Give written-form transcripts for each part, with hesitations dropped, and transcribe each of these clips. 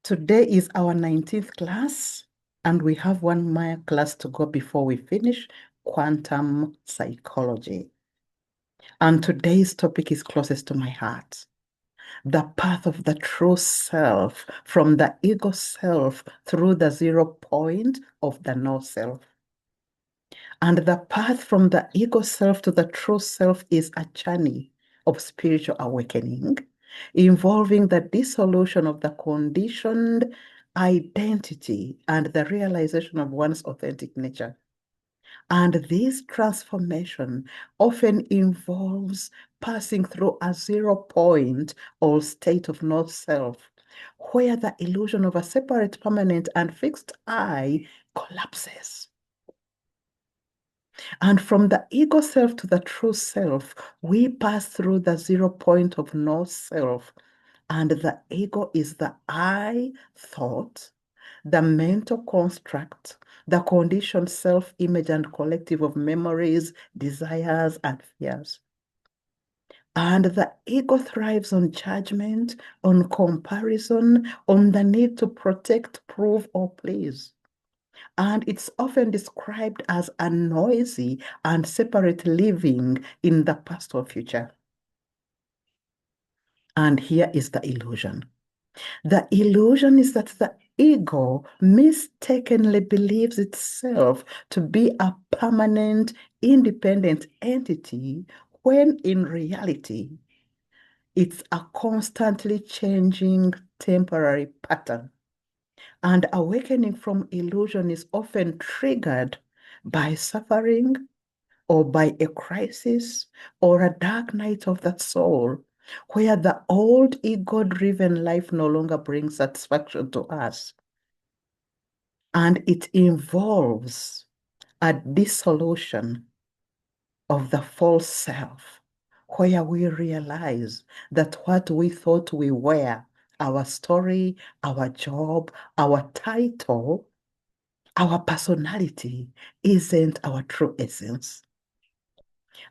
Today is our 19th class, and we have one more class to go before we finish quantum psychology. And today's topic is closest to my heart. The path of the true self from the ego self through the 0 point of the no self. And the path from the ego self to the true self is a journey of spiritual awakening, involving the dissolution of the conditioned identity and the realization of one's authentic nature. And this transformation often involves passing through a 0 point or state of no self, where the illusion of a separate, permanent, and fixed I collapses. And from the ego self to the true self, we pass through the 0 point of no self. And the ego is the I thought, the mental construct, the conditioned self-image and collective of memories, desires, and fears. And the ego thrives on judgment, on comparison, on the need to protect, prove, or please. And it's often described as a noisy and separate living in the past or future. And here is the illusion. The illusion is that the ego mistakenly believes itself to be a permanent, independent entity, when in reality, it's a constantly changing temporary pattern. And awakening from illusion is often triggered by suffering or by a crisis or a dark night of the soul, where the old ego-driven life no longer brings satisfaction to us. And it involves a dissolution of the false self, where we realize that what we thought we were, our story, our job, our title, our personality, isn't our true essence.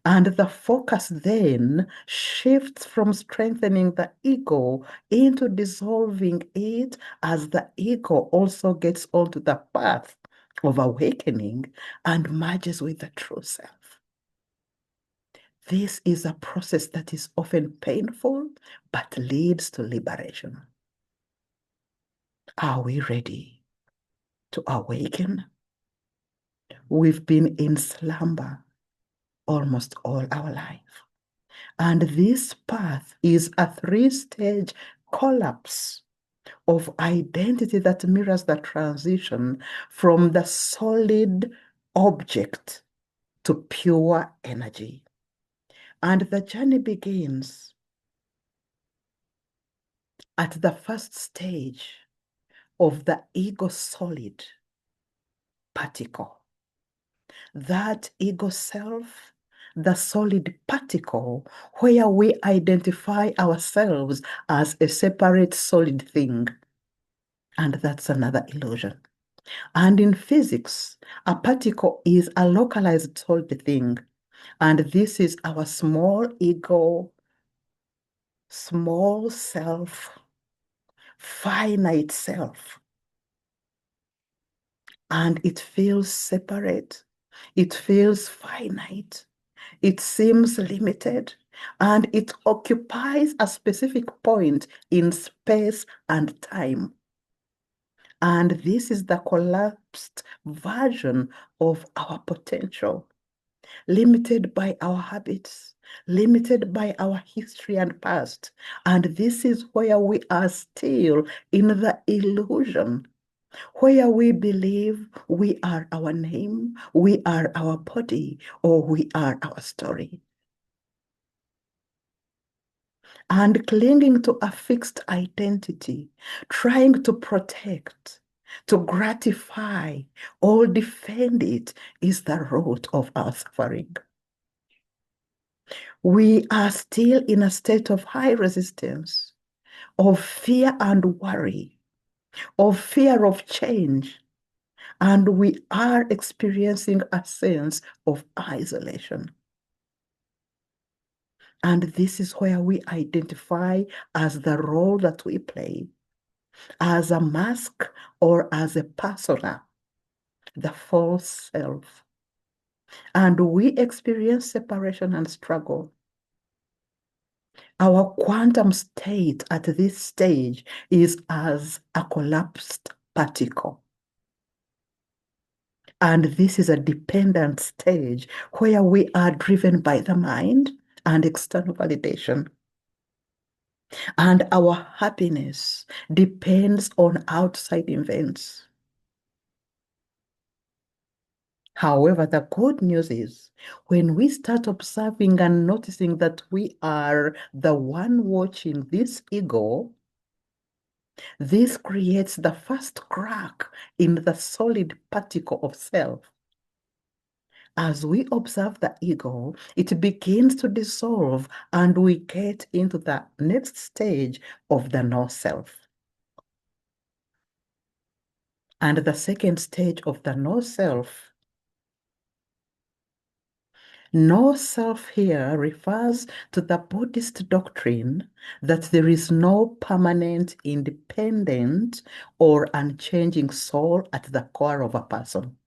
And the focus then shifts from strengthening the ego into dissolving it, as the ego also gets onto the path of awakening and merges with the true self. This is a process that is often painful, but leads to liberation. Are we ready to awaken? We've been in slumber almost all our life. And this path is a 3-stage collapse of identity that mirrors the transition from the solid object to pure energy. And the journey begins at the first stage of the ego solid particle. That ego self, the solid particle, where we identify ourselves as a separate solid thing. And that's another illusion. And in physics, a particle is a localized solid thing. And this is our small ego, small self, finite self. And it feels separate. It feels finite. It seems limited. And it occupies a specific point in space and time. And this is the collapsed version of our potential, limited by our habits, limited by our history and past. And this is where we are still in the illusion, where we believe we are our name, we are our body, or we are our story. And clinging to a fixed identity, trying to protect, to gratify, or defend it is the root of our suffering. We are still in a state of high resistance, of fear and worry, of fear of change, and we are experiencing a sense of isolation. And this is where we identify as the role that we play. as a mask or as a persona, the false self. And we experience separation and struggle. Our quantum state at this stage is as a collapsed particle. And this is a dependent stage where we are driven by the mind and external validation. And our happiness depends on outside events. However, the good news is when we start observing and noticing that we are the one watching this ego, this creates the first crack in the solid particle of self. As we observe the ego, it begins to dissolve and we get into the next stage of the no self. And the second stage of the no self here refers to the Buddhist doctrine that there is no permanent, independent, or unchanging soul at the core of a person.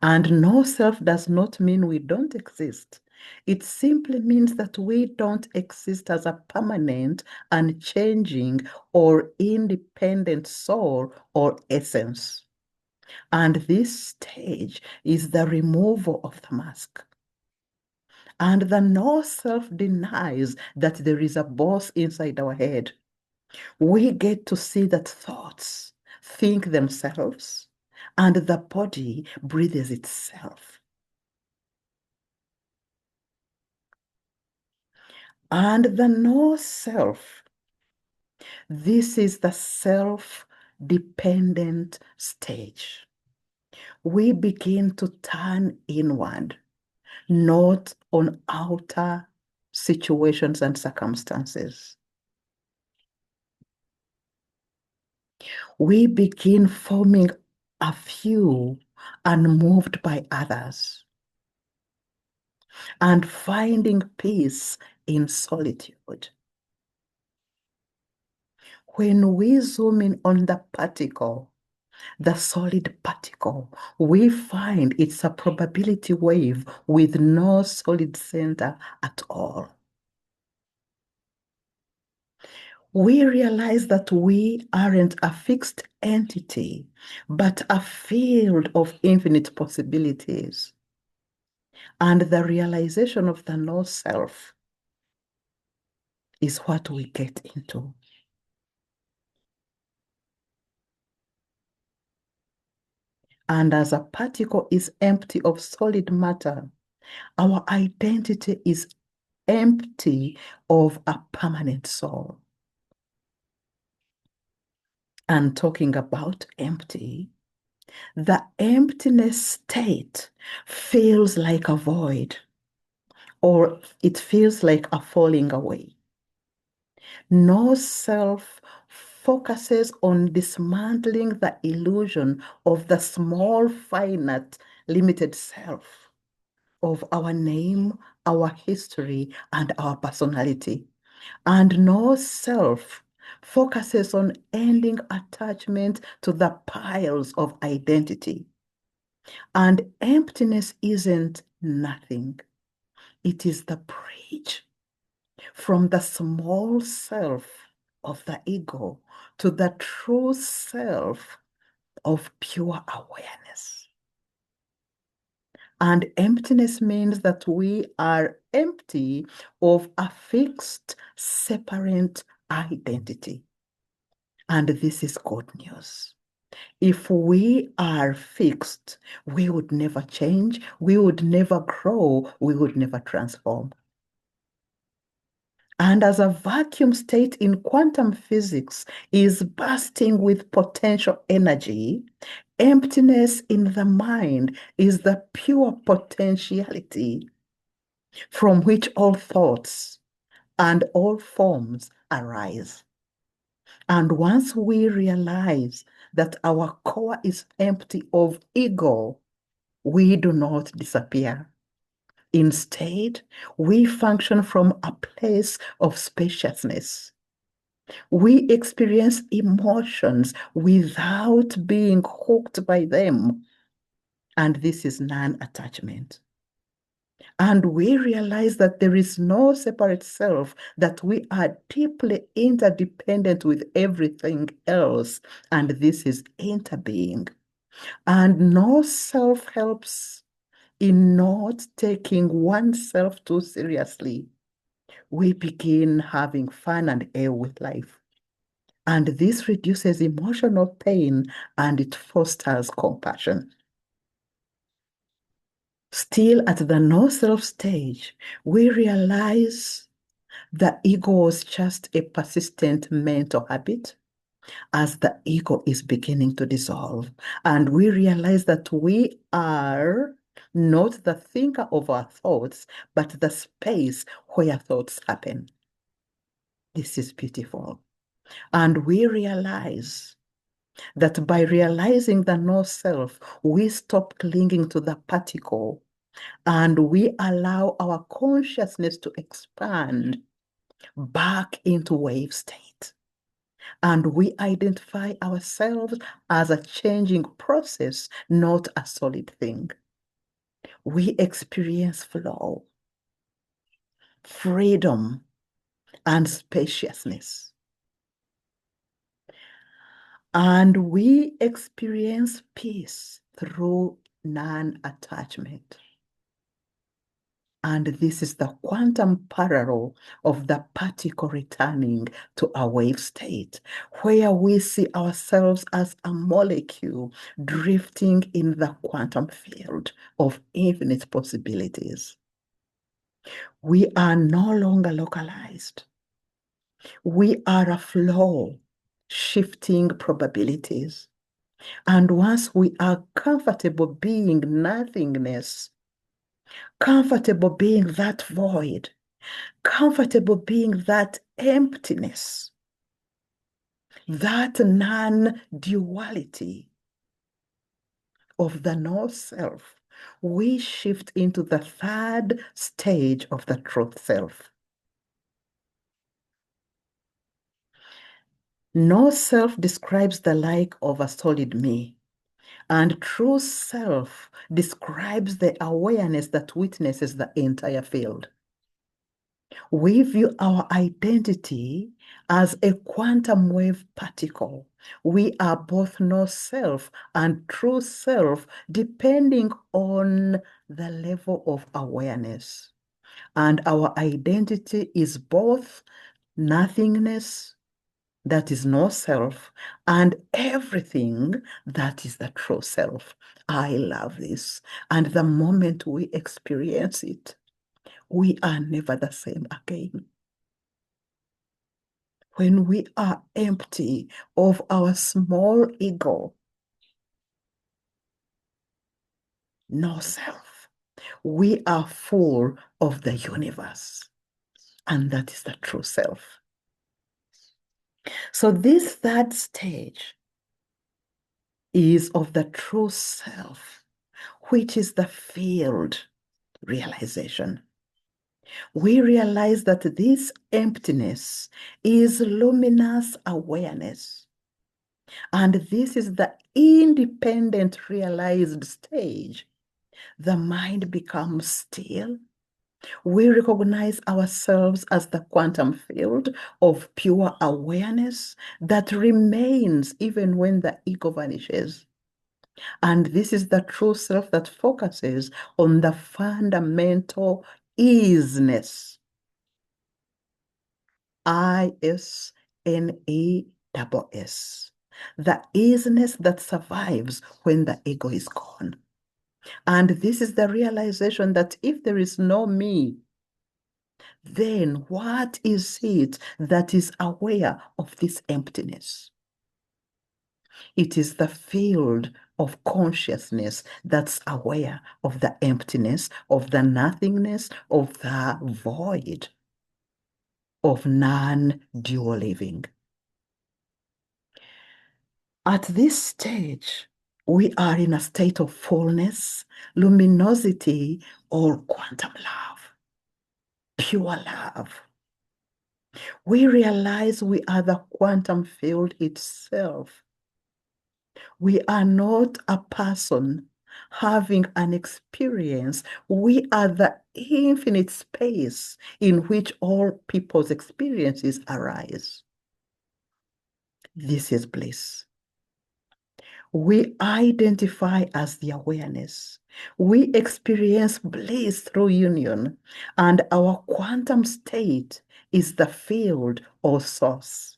And no self does not mean we don't exist. It simply means that we don't exist as a permanent, unchanging, or independent soul or essence. And this stage is the removal of the mask. And the no self denies that there is a boss inside our head. We get to see that thoughts think themselves and the body breathes itself. And the no self, this is the self-dependent stage. We begin to turn inward, not on outer situations and circumstances. We begin forming a few unmoved by others and finding peace in solitude. When we zoom in on the particle, the solid particle, we find it's a probability wave with no solid center at all. We realize that we aren't a fixed entity, but a field of infinite possibilities. And the realization of the no self is what we get into. And as a particle is empty of solid matter, our identity is empty of a permanent soul. And talking about empty, the emptiness state feels like a void, or it feels like a falling away. No self focuses on dismantling the illusion of the small, finite, limited self, of our name, our history, and our personality. And no self focuses on ending attachment to the piles of identity. And emptiness isn't nothing. It is the bridge from the small self of the ego to the true self of pure awareness. And emptiness means that we are empty of a fixed, separate identity. And this is good news. If we are fixed, we would never change, we would never grow, we would never transform. And as a vacuum state in quantum physics is bursting with potential energy, emptiness in the mind is the pure potentiality from which all thoughts and all forms arise. And once we realize that our core is empty of ego, we do not disappear. Instead, we function from a place of spaciousness. We experience emotions without being hooked by them. And this is non-attachment. And we realize that there is no separate self, that we are deeply interdependent with everything else. And this is interbeing. And no self helps in not taking oneself too seriously. We begin having fun and air with life. And this reduces emotional pain and it fosters compassion. Still at the no self stage, we realize the ego was just a persistent mental habit as the ego is beginning to dissolve. And we realize that we are not the thinker of our thoughts, but the space where thoughts happen. This is beautiful. And we realize that by realizing the no self, we stop clinging to the particle and we allow our consciousness to expand back into wave state. And we identify ourselves as a changing process, not a solid thing. We experience flow, freedom, and spaciousness. And we experience peace through non-attachment. And this is the quantum parallel of the particle returning to a wave state, where we see ourselves as a molecule drifting in the quantum field of infinite possibilities. We are no longer localized. We are a flow, shifting probabilities. And once we are comfortable being nothingness, comfortable being that void, comfortable being that emptiness, that non-duality of the no self, we shift into the third stage of the truth self. No self describes the like of a solid me, and true self describes the awareness that witnesses the entire field. We view our identity as a quantum wave particle. We are both no self and true self, depending on the level of awareness. And our identity is both nothingness, that is no self, and everything that is the true self. I love this. And the moment we experience it, we are never the same again. When we are empty of our small ego, no self, we are full of the universe. And that is the true self. So this third stage is of the true self, which is the field realization. We realize that this emptiness is luminous awareness. And this is the independent realized stage. The mind becomes still. We recognize ourselves as the quantum field of pure awareness that remains even when the ego vanishes. And this is the true self that focuses on the fundamental isness. ISNESS. The isness that survives when the ego is gone. And this is the realization that if there is no me, then what is it that is aware of this emptiness? It is the field of consciousness that's aware of the emptiness, of the nothingness, of the void, of non-dual living. At this stage, we are in a state of fullness, luminosity, or quantum love, pure love. We realize we are the quantum field itself. We are not a person having an experience. We are the infinite space in which all people's experiences arise. This is bliss. We identify as the awareness. We experience bliss through union, and our quantum state is the field or source.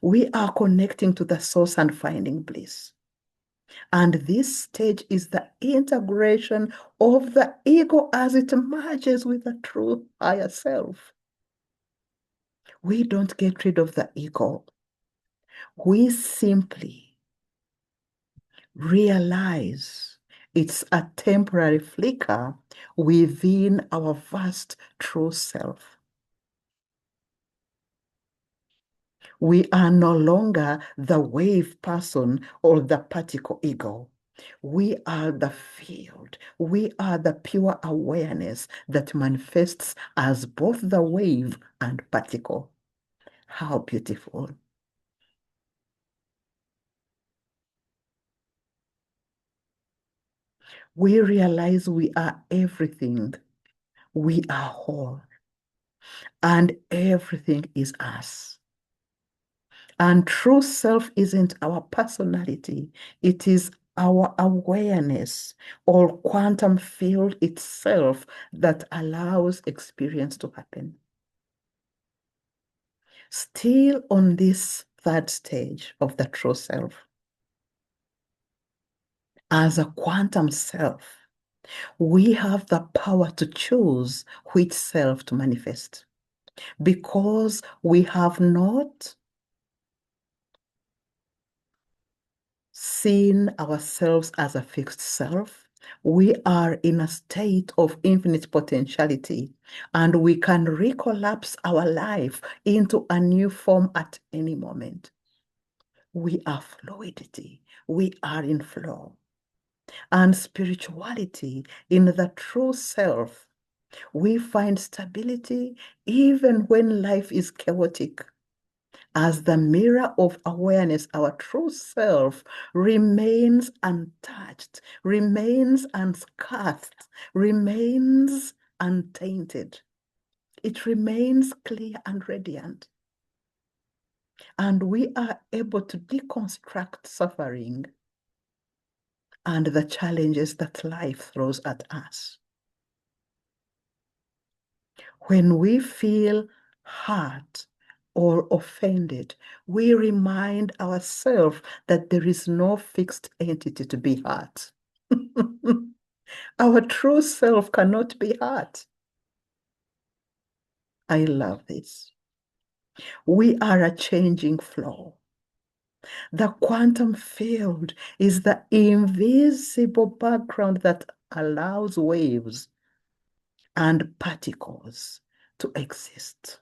We are connecting to the source and finding bliss. And this stage is the integration of the ego as it merges with the true higher self. We don't get rid of the ego. We simply realize it's a temporary flicker within our vast true self. We are no longer the wave person or the particle ego. We are the field. We are the pure awareness that manifests as both the wave and particle. How beautiful. We realize we are everything. We are whole. And everything is us. And true self isn't our personality, it is our awareness or quantum field itself that allows experience to happen. Still on this third stage of the true self, as a quantum self, we have the power to choose which self to manifest because we have not seen ourselves as a fixed self. We are in a state of infinite potentiality, and we can recollapse our life into a new form at any moment. We are fluidity. We are in flow. And spirituality in the true self, we find stability even when life is chaotic. As the mirror of awareness, our true self remains untouched, remains unscathed, remains untainted. It remains clear and radiant. And we are able to deconstruct suffering and the challenges that life throws at us. When we feel hurt or offended, we remind ourselves that there is no fixed entity to be hurt. Our true self cannot be hurt. I love this. We are a changing flow. The quantum field is the invisible background that allows waves and particles to exist.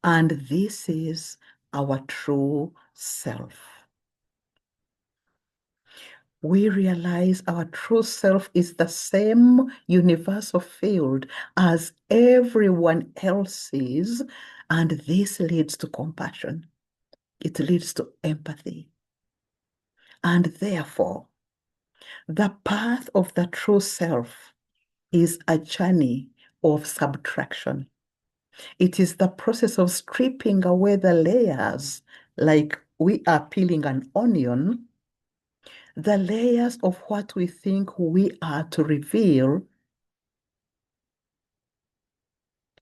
And this is our true self. We realize our true self is the same universal field as everyone else's, and this leads to compassion. It leads to empathy. And therefore, the path of the true self is a journey of subtraction. It is the process of stripping away the layers, like we are peeling an onion, the layers of what we think we are to reveal,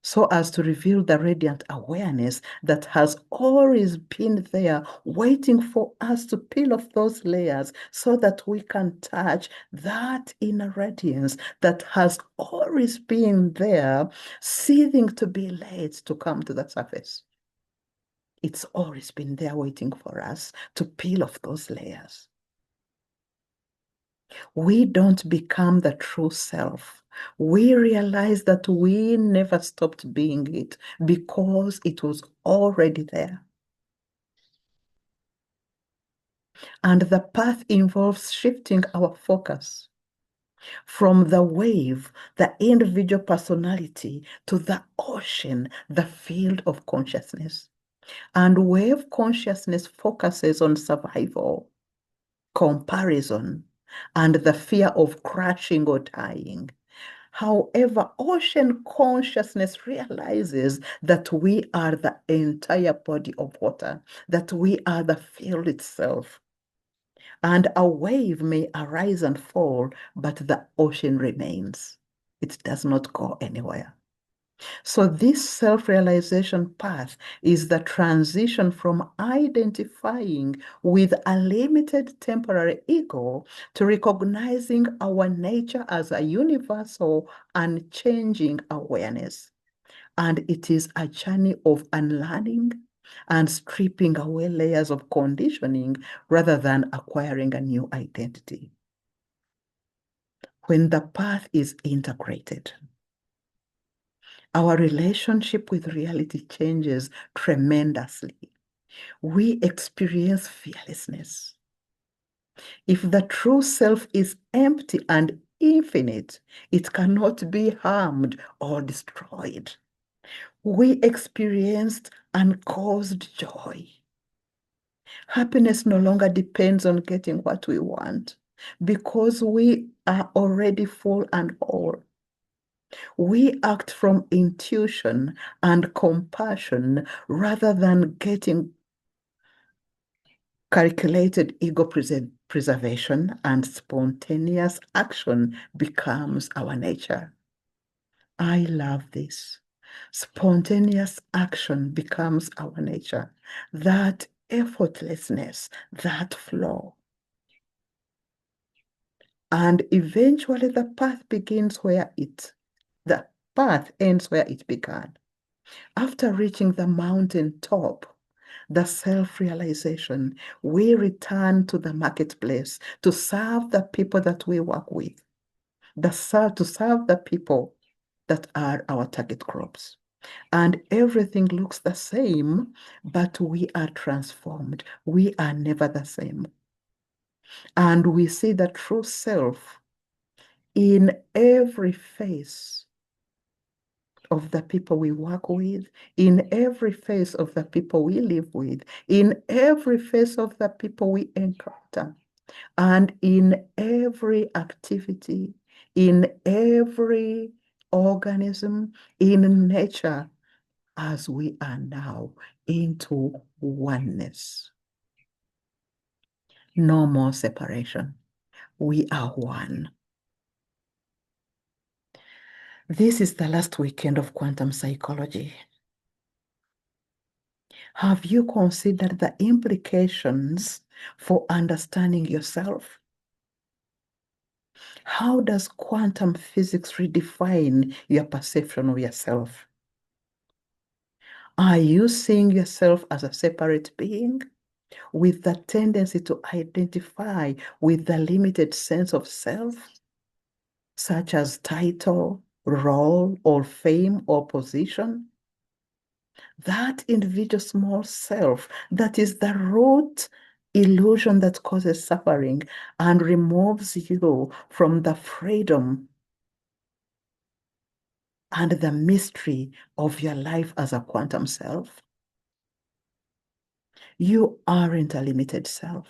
so as to reveal the radiant awareness that has always been there, waiting for us to peel off those layers so that we can touch that inner radiance that has always been there, seething to be led to come to the surface. It's always been there waiting for us to peel off those layers. We don't become the true self. We realize that we never stopped being it because it was already there. And the path involves shifting our focus From the wave, the individual personality, to the ocean, the field of consciousness. And wave consciousness focuses on survival, comparison, and the fear of crashing or dying. However, ocean consciousness realizes that we are the entire body of water, that we are the field itself. And a wave may arise and fall, but the ocean remains. It does not go anywhere. So this self-realization path is the transition from identifying with a limited temporary ego to recognizing our nature as a universal and changing awareness. And it is a journey of unlearning and stripping away layers of conditioning rather than acquiring a new identity. When the path is integrated, our relationship with reality changes tremendously. We experience fearlessness. If the true self is empty and infinite, it cannot be harmed or destroyed. We experienced uncaused joy. Happiness no longer depends on getting what we want because we are already full and whole. We act from intuition and compassion rather than getting calculated ego preservation, and spontaneous action becomes our nature. I love this. Spontaneous action becomes our nature. That effortlessness, that flow. And eventually the path the path ends where it began. After reaching the mountain top, the self-realization, we return to the marketplace to serve the people that we work with, to serve the people that are our target groups. And everything looks the same, but we are transformed. We are never the same. And we see the true self in every face of the people we work with, in every face of the people we live with, in every face of the people we encounter, and in every activity, in every organism, in nature, as we are now into oneness. No more separation. We are one. This is the last weekend of quantum psychology. Have you considered the implications for understanding yourself? How does quantum physics redefine your perception of yourself? Are you seeing yourself as a separate being with the tendency to identify with the limited sense of self, such as title, role, or fame or position? That individual small self, that is the root illusion that causes suffering and removes you from the freedom and the mystery of your life as a quantum self. You aren't a limited self.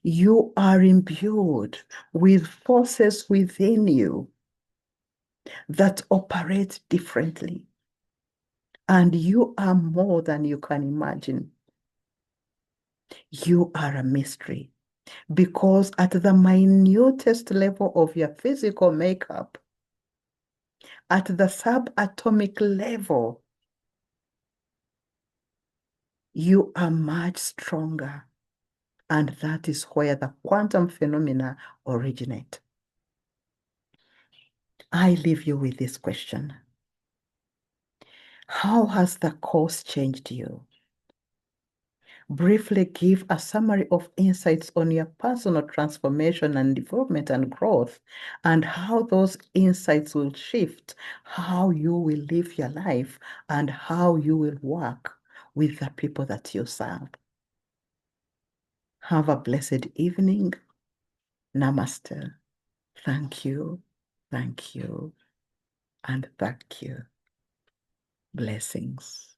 You are imbued with forces within you that operate differently. And you are more than you can imagine. You are a mystery because at the minutest level of your physical makeup, at the subatomic level, you are much stronger. And that is where the quantum phenomena originate. I leave you with this question. How has the course changed you? Briefly give a summary of insights on your personal transformation and development and growth, and how those insights will shift how you will live your life and how you will work with the people that you serve. Have a blessed evening. Namaste. Thank you, and thank you. Blessings.